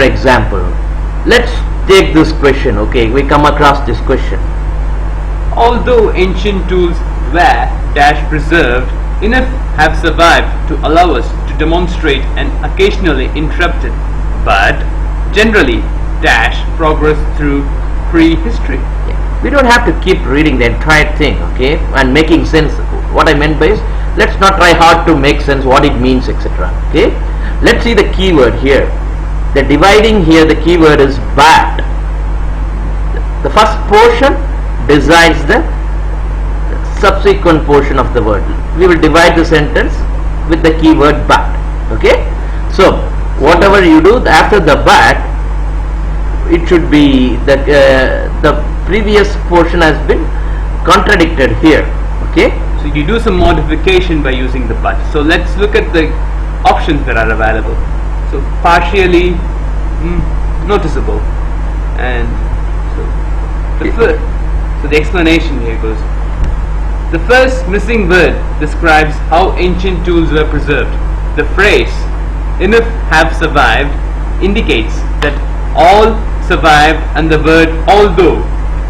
example. Let's take this question. Okay, we come across this question. Although ancient tools were preserved, enough have survived to allow us to demonstrate and occasionally interrupted, but generally progress through prehistory. We don't have to keep reading the entire thing, okay, and making sense. What I meant by is, let's not try hard to make sense what it means, etc. Okay, let's see the keyword here. The dividing here, the keyword is but. The first portion decides the subsequent portion of the word. We will divide the sentence with the keyword but. Okay, so whatever you do after the but, it should be that the previous portion has been contradicted here. Okay, so you do some modification by using the but. So let's look at the options that are available. So partially noticeable, and so the explanation here goes. The first missing word describes how ancient tools were preserved. The phrase "enough have survived" indicates that all survived, and the word "although"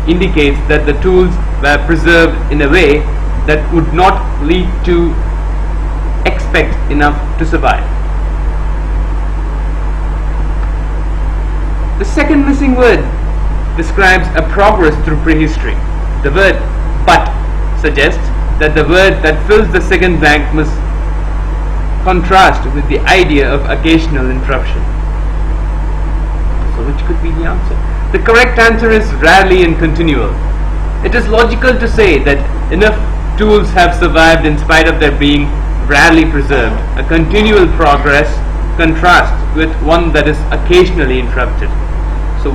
indicates that the tools were preserved in a way that would not lead to expect enough to survive. The second missing word describes a progress through prehistory. The word "but" suggests that the word that fills the second blank must contrast with the idea of occasional interruption. So which could be the answer? The correct answer is rarely and continual. It is logical to say that enough tools have survived in spite of their being rarely preserved. A continual progress contrasts with one that is occasionally interrupted. So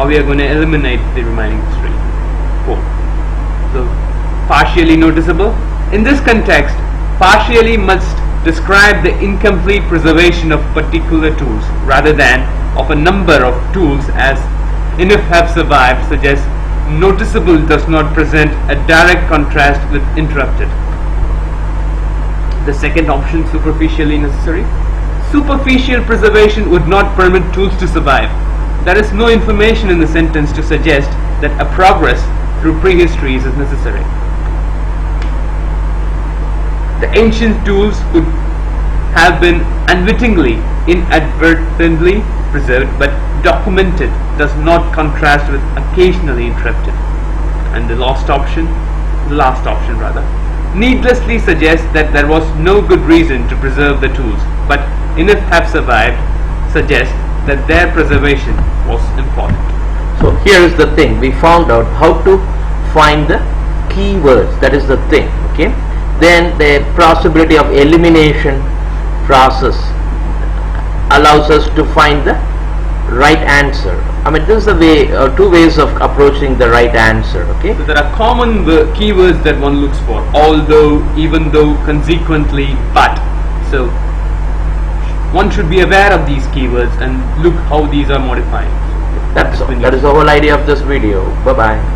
we are going to eliminate the remaining 4. So partially noticeable. In this context, partially must describe the incomplete preservation of particular tools rather than of a number of tools, as enough have survived suggests noticeable does not present a direct contrast with interrupted. The second option, superficially necessary. Superficial preservation would not permit tools to survive. There is no information in the sentence to suggest that a progress through prehistory is necessary. The ancient tools could have been unwittingly, inadvertently preserved, but documented does not contrast with occasionally interrupted. And the last option needlessly suggests that there was no good reason to preserve the tools, but enough have survived suggests that their preservation was important. So here is the thing, we found out how to find the keywords, that is the thing. Okay, then the possibility of elimination process allows us to find the right answer. I mean, this is the way, two ways of approaching the right answer. Okay, so there are common keywords that one looks for: although, even though, consequently, but. So one should be aware of these keywords and look how these are modified. That is the whole idea of this video. Bye bye.